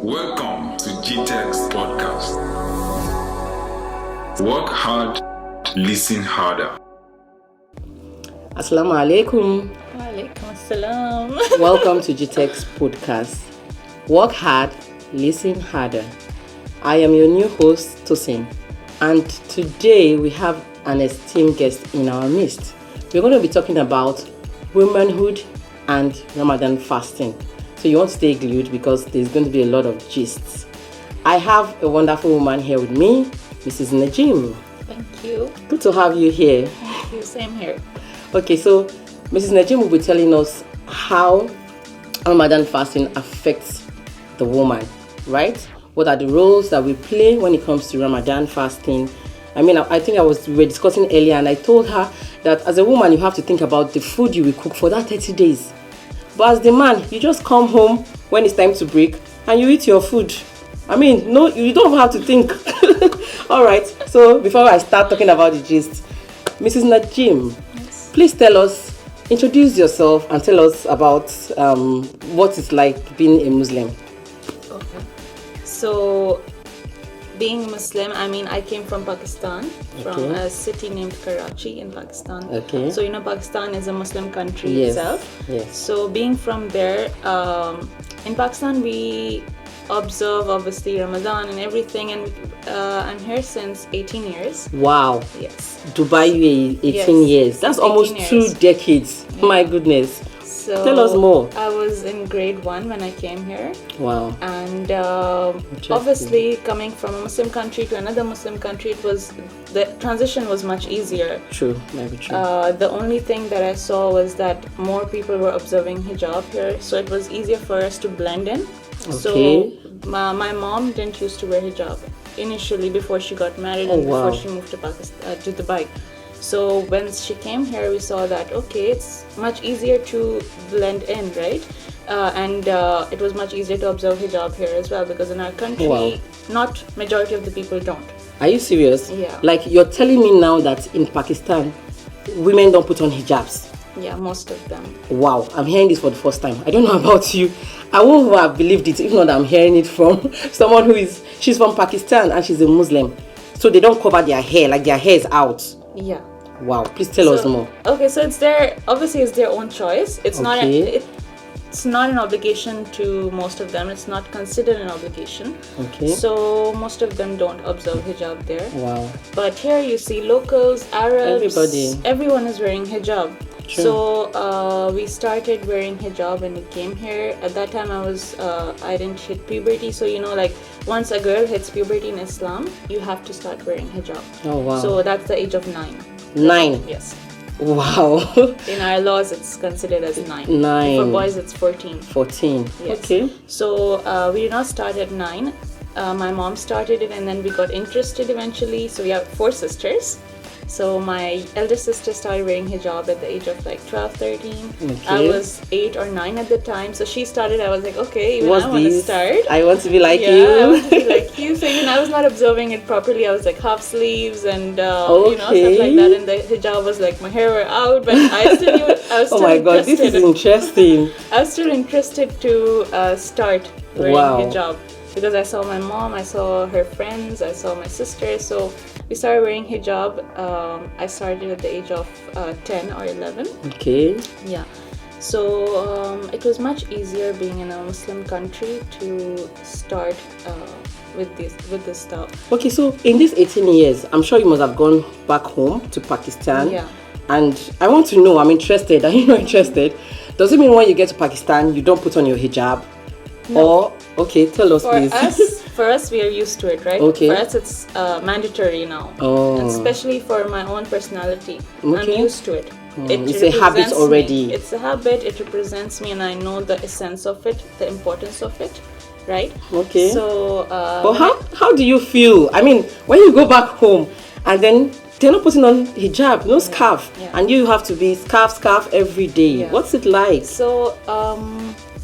Welcome to Gtext Podcast. Work hard, listen harder. Assalamu alaikum. Walaikum assalam. Welcome to Gtext Podcast. Work hard, listen harder. I am your new host, Tosin, and today we have an esteemed guest in our midst. We're going to be talking about womanhood and Ramadan fasting. So you want to stay glued because there's going to be a lot of gists. I have a wonderful woman here with me, Mrs. Najim. Thank you. Good to have you here. Thank you. Same here. Okay, so Mrs. Najim will be telling us how Ramadan fasting affects the woman, right? What are the roles that we play when it comes to Ramadan fasting? I mean, I think we were discussing earlier, and I told her that as a woman, you have to think about the food you will cook for that 30 days. But as the man, you just come home when it's time to break and you eat your food. I mean, no, you don't have to think. All right, so before I start talking about the gist, Mrs. Najim, Yes. please introduce yourself and tell us about what it's like being a Muslim. Okay. So, being Muslim, I mean, I came from Pakistan, from Okay. a city named Karachi in Pakistan. Okay. So, Pakistan is a Muslim country Yes. itself. Yes. So, being from there, in Pakistan, we observe obviously Ramadan and everything, and I'm here since 18 years. Wow. Yes. Dubai, 18 Yes. years. That's 18 almost years. 2 decades. My goodness. So Tell us more. I was in grade 1 when I came here. Wow. And Interesting. obviously coming from a Muslim country to another Muslim country, the transition was much easier. True. Maybe true. The only thing that I saw was that more people were observing hijab here, so it was easier for us to blend in. So Okay. my mom didn't used to wear hijab initially before she got married Oh, and before wow. she moved to Pakistan, to Dubai. So when she came here, we saw that okay, it's much easier to blend in, right? And it was much easier to observe hijab here as well, because in our country, Wow. not majority of the people don't. Are you serious? Yeah. Like, you're telling me now that in Pakistan, women don't put on hijabs? Yeah, most of them. Wow, I'm hearing this for the first time. I don't know about you. I wouldn't have believed it if not I'm hearing it from someone she's from Pakistan and she's a Muslim. So they don't cover their hair, like their hair is out. Yeah. Wow, please tell us more. Okay, so it's their own choice. It's Okay. it's not an obligation to most of them. It's not considered an obligation. Okay. So most of them don't observe hijab there. Wow. But here you see locals, Arabs, everyone is wearing hijab. True. So we started wearing hijab when we came here. At that time I didn't hit puberty. So like once a girl hits puberty in Islam, you have to start wearing hijab. Oh, wow. So that's the age of 9. 9. Yes. Wow. In our laws, it's considered as 9. 9. For boys, it's 14. 14. Yes. Okay. So we did not start at 9. My mom started it, and then we got interested eventually. So we have 4 sisters. So my elder sister started wearing hijab at the age of like 12, 13. Okay. I was 8 or 9 at the time. So she started. I was like, okay, even What's I want to this? start. I want to be like Yeah, you. I want to be like you. So I was not observing it properly. I was like half sleeves and stuff like that. And the hijab was like my hair were out, but I still Oh my God, this is interesting. I was still interested to start wearing Wow. hijab because I saw my mom, I saw her friends, I saw my sister. So we started wearing hijab. I started at the age of 10 or 11. Okay. Yeah. So it was much easier being in a Muslim country to start with this stuff. Okay, so in these 18 years, I'm sure you must have gone back home to Pakistan. Yeah. And I want to know, I'm interested. Are you not interested? Does it mean when you get to Pakistan, you don't put on your hijab? No. Or, okay, tell us please. For us, we are used to it, right? Okay. For us, it's mandatory now. Oh. And especially for my own personality. Okay. I'm used to it. It's a habit represents already. me. It's a habit. It represents me, and I know the essence of it, the importance of it, right? Okay. So, But how do you feel? I mean, when you go back home and then they're not putting on hijab, no scarf, Yeah. and you have to be scarf every day. Yeah. What's it like? So,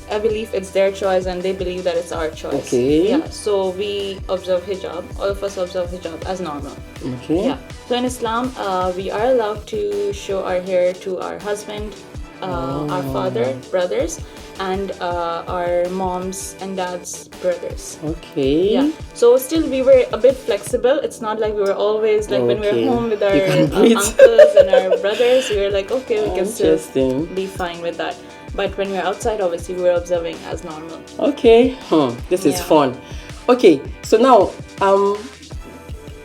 I believe it's their choice, and they believe that it's our choice. Okay. Yeah. So we observe hijab. All of us observe hijab as normal. Okay. Yeah. So in Islam, we are allowed to show our hair to our husband, our father, brothers, and our moms and dad's brothers. Okay. Yeah. So still we were a bit flexible. It's not like we were always like when we were home with our uncles and our brothers, we were like, okay, we can still be fine with that. But when we were outside, obviously we were observing as normal. Okay. This is fun. Okay. So now,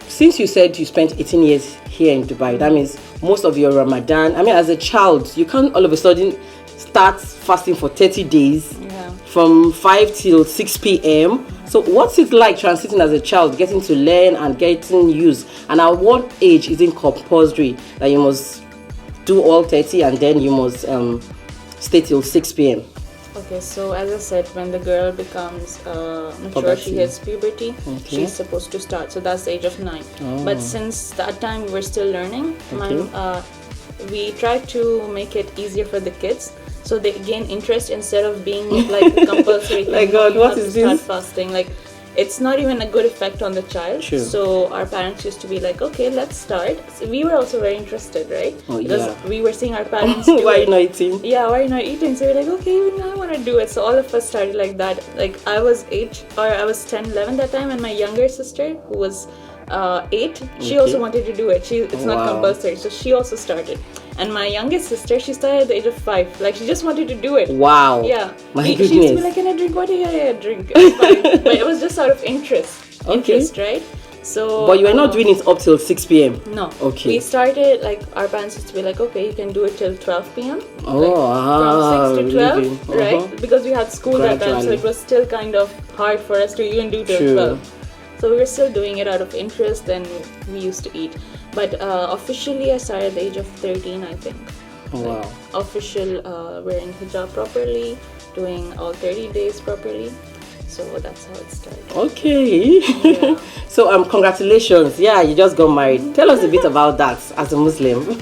since you said you spent 18 years here in Dubai, that means most of your Ramadan, I mean, as a child, you can't all of a sudden start fasting for 30 days from 5 till 6 p.m. So what's it like transiting as a child, getting to learn and getting used? And at what age is it compulsory that you must do all 30 and then you must stay till 6 p.m.? Okay, so as I said, when the girl becomes mature, she hits puberty, she's supposed to start. So that's the age of 9. But since that time we were still learning, we tried to make it easier for the kids. So they gain interest instead of being like compulsory. Like, God, what is this? Start fasting. Like, it's not even a good effect on the child. True. So our parents used to be like, okay, let's start. So we were also very interested, right? Because we were seeing our parents do Why it. not eating? Yeah, why not eating? So we're like, okay, I want to do it. So all of us started like that. Like I was 10, 11 that time, and my younger sister, who was 8, she also wanted to do it. It's not compulsory, so she also started. And my youngest sister, she started at the age of 5. Like, she just wanted to do it. Wow. Yeah. My goodness. She used to be like, can I drink? What do you drink? It's fine. But it was just out of interest. Interest, right? So. But you were not doing it up till 6 p.m.? No. Okay. We started, like, our parents used to be like, okay, you can do it till 12 p.m. Oh, from 6 to 12, right? Because we had school that time, so it was still kind of hard for us to even do till 12. So we were still doing it out of interest, and we used to eat. But officially, I started at the age of 13, I think. Wow. Official wearing hijab properly, doing all 30 days properly. So that's how it started. Okay. Yeah. So congratulations. Yeah, you just got married. Tell us a bit about that as a Muslim.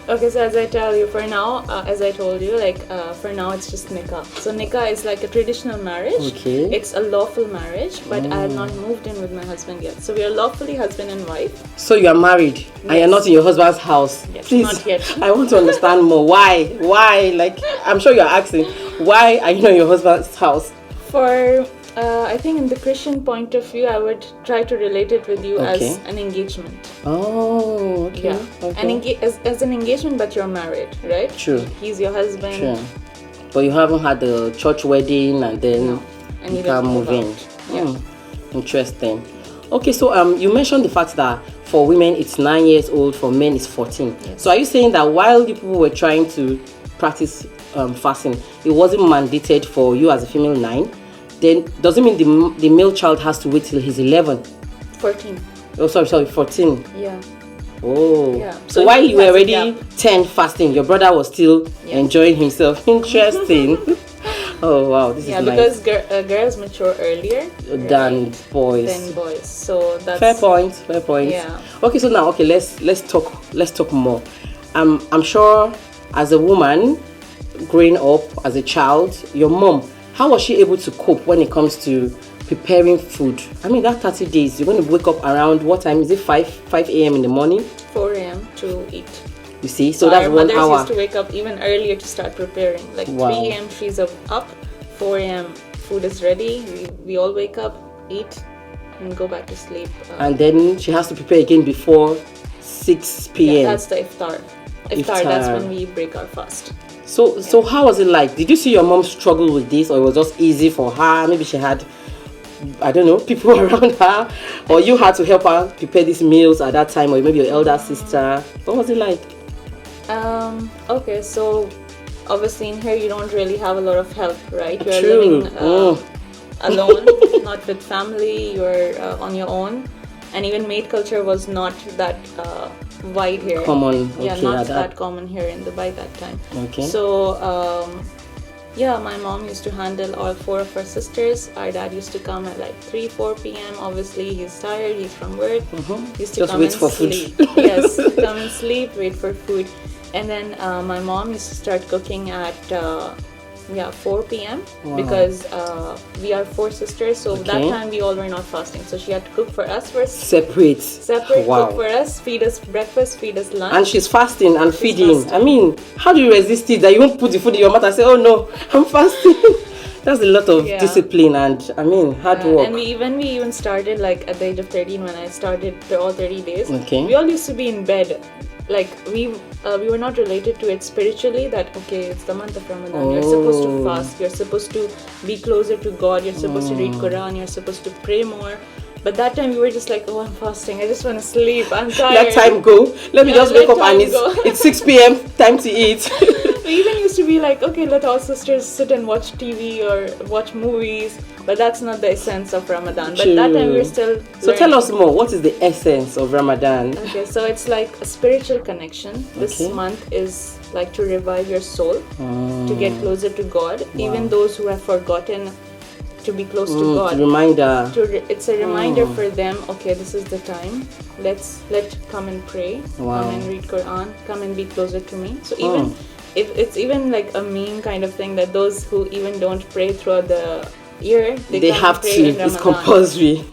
Okay, so as I tell you, for now, as I told you, like for now it's just nikah. So nikah is like a traditional marriage. Okay. It's a lawful marriage, but I have not moved in with my husband yet. So we are lawfully husband and wife. So you are married and you're not in your husband's house. Yes, please, not yet. I want to understand more. Why? Like, I'm sure you're asking, why are you not in your husband's house? For I think in the Christian point of view, I would try to relate it with you as an engagement. Oh, okay. Yeah. Okay. As an engagement, but you're married, right? True. He's your husband. True. But you haven't had the church wedding and then you can move in. Yeah. Interesting. Okay, so you mentioned the fact that for women it's 9 years old, for men it's 14. Yes. So are you saying that while you people were trying to practice fasting, it wasn't mandated for you as a female 9? Then does it mean the male child has to wait till he's 11? 14. Oh, sorry, 14. Yeah. Oh. Yeah. So while you were already 10 fasting, your brother was still enjoying himself. Interesting. Oh, wow. This is nice. Because girls mature earlier than boys. So that's Fair point. Yeah. Okay, so now, let's talk more. I'm sure as a woman growing up as a child, your mom, how was she able to cope when it comes to preparing food? I mean, that 30 days, you're going to wake up around what time? Is it 5 a.m. in the morning? 4 a.m. to eat. You see, so that's 1 hour. Our mothers used to wake up even earlier to start preparing. Like 3 a.m. she's up, 4 a.m. food is ready. We all wake up, eat, and go back to sleep. And then she has to prepare again before 6 p.m. Yeah, that's the iftar. Iftar, that's when we break our fast. So how was it like? Did you see your mom struggle with this, or it was just easy for her? Maybe she had, I don't know, people around her, or you had to help her prepare these meals at that time, or maybe your elder sister. What was it like? Okay, so obviously in here you don't really have a lot of help, right? You're True. living alone, not with family. You're on your own, and even maid culture was not that wide here. Common. Yeah, not that common here in Dubai that time. Okay. So my mom used to handle all 4 of our sisters. Our dad used to come at like 3-4 p.m. Obviously he's tired, he's from work. He used to just come wait and for sleep. food. Yes, come and sleep, wait for food. And then my mom used to start cooking at 4 p.m. Wow. because we are 4 sisters. So that Okay. time we all were not fasting. So she had to cook for us first. Separate. Cook for us, feed us breakfast, feed us lunch. And she's fasting and feeding. fasting. I mean, how do you resist it that you won't put the food in your mouth and say, oh no, I'm fasting? That's a lot of discipline and I mean hard work. And we even started like at the age of 13 when I started all 30 days. Okay. We all used to be in bed. Like we were not related to it spiritually that okay, it's the month of Ramadan. You're supposed to fast. You're supposed to be closer to God. You're supposed to read Quran. You're supposed to pray more. But that time we were just like, oh, I'm fasting. I just want to sleep. I'm tired. Let time go. Let me just wake up and go. it's 6 p.m. Time to eat. We even used to be like, okay, let all sisters sit and watch TV or watch movies. But that's not the essence of Ramadan. But that time we were still So tell us more. What is the essence of Ramadan? Okay, so it's like a spiritual connection. This month is like to revive your soul, to get closer to God. Even those who have forgotten to be close to God. Reminder. It's a reminder for them. Okay, this is the time. Let's come and pray. Wow. Come and read Quran. Come and be closer to me. So even if it's even like a meme kind of thing that those who even don't pray throughout the year they have pray to. in It's Ramadan. compulsory.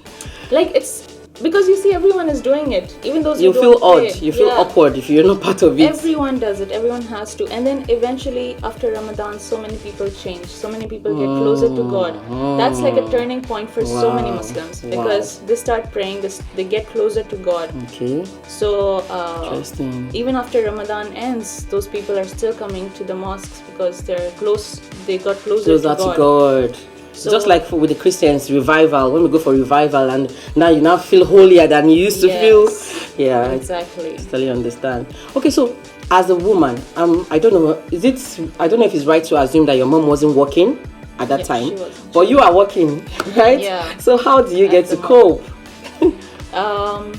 Like it's because you see everyone is doing it. Even those You who feel don't pray. odd. You feel awkward if you're not part of it. Everyone does it. Everyone has to. And then eventually, after Ramadan, so many people change. So many people get closer to God. That's like a turning point for so many Muslims because they start praying. They get closer to God. Okay. So Interesting. even after Ramadan ends, those people are still coming to the mosques because they're close. They got closer to God. So, just like with the Christians, revival, when we go for revival and now you now feel holier than you used to feel. Yeah, exactly. I totally understand. Okay, so as a woman, I don't know if it's right to assume that your mom wasn't working at that time, she wasn't. But you are working, right? Yeah. So how do you get to cope?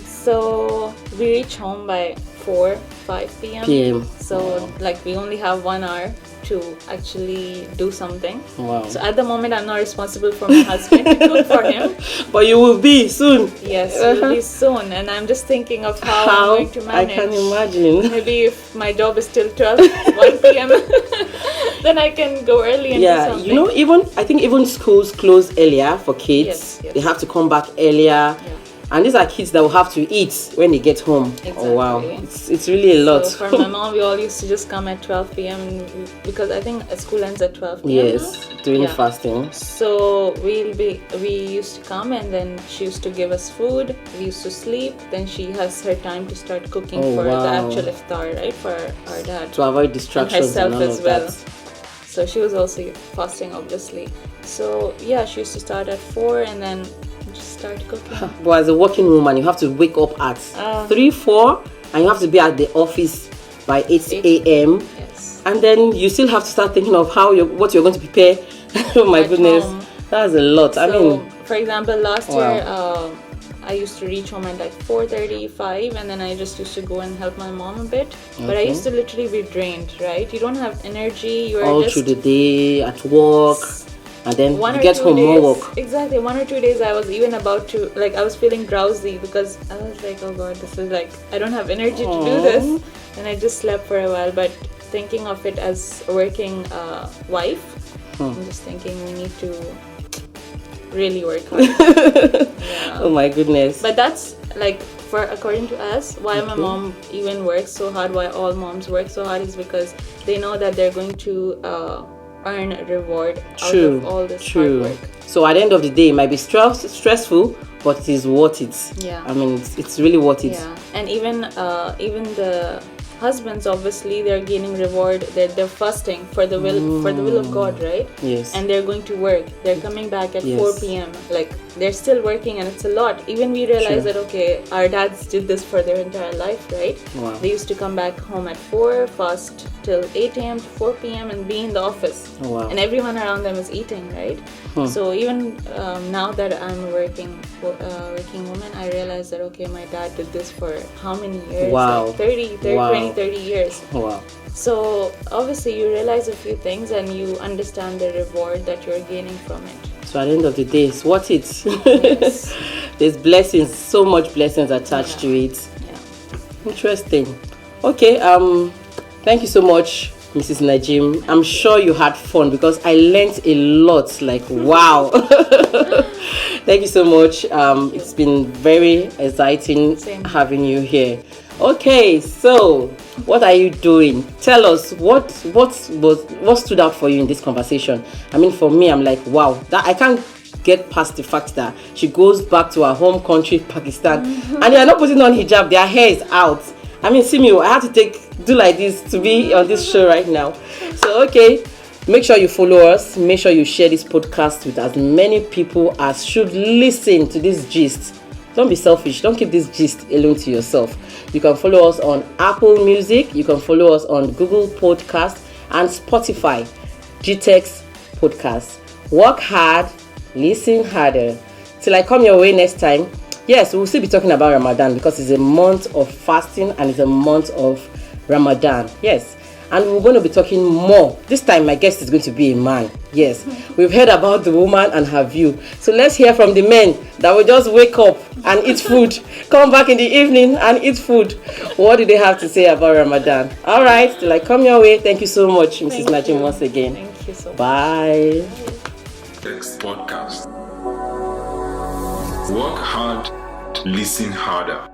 So we reach home by 5 p.m. So like we only have 1 hour to actually do something. Wow. So at the moment I'm not responsible for my husband to cook for him. But you will be soon. Yes, will be soon. And I'm just thinking of how I'm going to manage. I can imagine. Maybe if my job is till 1 p.m. then I can go early and do something. You know, I think even schools close earlier for kids. Yes. They have to come back earlier. Yeah. And these are kids that will have to eat when they get home. Exactly. Oh wow, it's really a lot. So for my mom, we all used to just come at 12 p.m. because I think school ends at 12 p.m. Yes, during fasting. So we used to come and then she used to give us food. We used to sleep. Then she has her time to start cooking for the actual iftar, right? For our dad. To avoid distractions and all as of well. that. So she was also fasting, obviously. So yeah, she used to start at 4 and then just start cooking. But as a working woman, you have to wake up at 3, 4, and you have to be at the office by 8 a.m. Yes. And then you still have to start thinking of what you're going to prepare. Oh my goodness, that's a lot. So, for example, last year I used to reach home at like 4:35, and then I just used to go and help my mom a bit. But I used to literally be drained, right? You don't have energy. You are all just through the day at work. And then you get home, more work. Exactly. 1 or 2 days I was even about to, like, I was feeling drowsy because I was like, oh God, this is like, I don't have energy to do this. And I just slept for a while. But thinking of it as a working wife, I'm just thinking we need to really work hard. Oh my goodness. But that's like, according to us, why my mom even works so hard, why all moms work so hard is because they know that they're going to earn a reward out of all this hard work. So at the end of the day, it might be stressful, but it is worth it. Yeah. I mean, it's really worth it. Yeah. And even the husbands, obviously, they're gaining reward. They're fasting for the will of God, right? Yes. And they're going to work. They're coming back at 4 p.m. Like, they're still working, and it's a lot. Even we realize that, okay, our dads did this for their entire life, right? Wow. They used to come back home at 4, fast till 8 a.m. to 4 p.m. and be in the office. Wow. And everyone around them is eating, right? So even now that I'm a working woman, I realize that, okay, my dad did this for how many years? Wow. Like 20, 30 years. Wow. So obviously you realize a few things and you understand the reward that you're gaining from it. So at the end of the day, it's worth it. Yes. There's blessings, so much blessings attached to it. Yeah. Interesting. Okay, thank you so much Mrs. Najim. I'm sure you had fun because I learned a lot. Like, wow. Thank you so much. It's been very exciting having you here. Okay, so what are you doing? Tell us what stood out for you in this conversation. I mean, for me, I'm like, wow, that I can't get past the fact that she goes back to her home country, Pakistan, and they are not putting on hijab. Their hair is out. I mean, see me, I had to do like this to be on this show right now. So, okay, make sure you follow us. Make sure you share this podcast with as many people as should listen to this gist. Don't be selfish. Don't keep this gist alone to yourself. You can follow us on Apple Music. You can follow us on Google Podcast and Spotify. Gtext Podcast. Work hard, listen harder. Till I come your way next time. Yes, we'll still be talking about Ramadan because it's a month of fasting and it's a month of Ramadan. Yes. And we're going to be talking more. This time, my guest is going to be a man. Yes. We've heard about the woman and her view. So let's hear from the men that will just wake up and eat food. Come back in the evening and eat food. What do they have to say about Ramadan? All right. Till I come your way. Thank you so much, Mrs. Najim, once again. Thank you so much. Bye. Next podcast. Work hard, listen harder.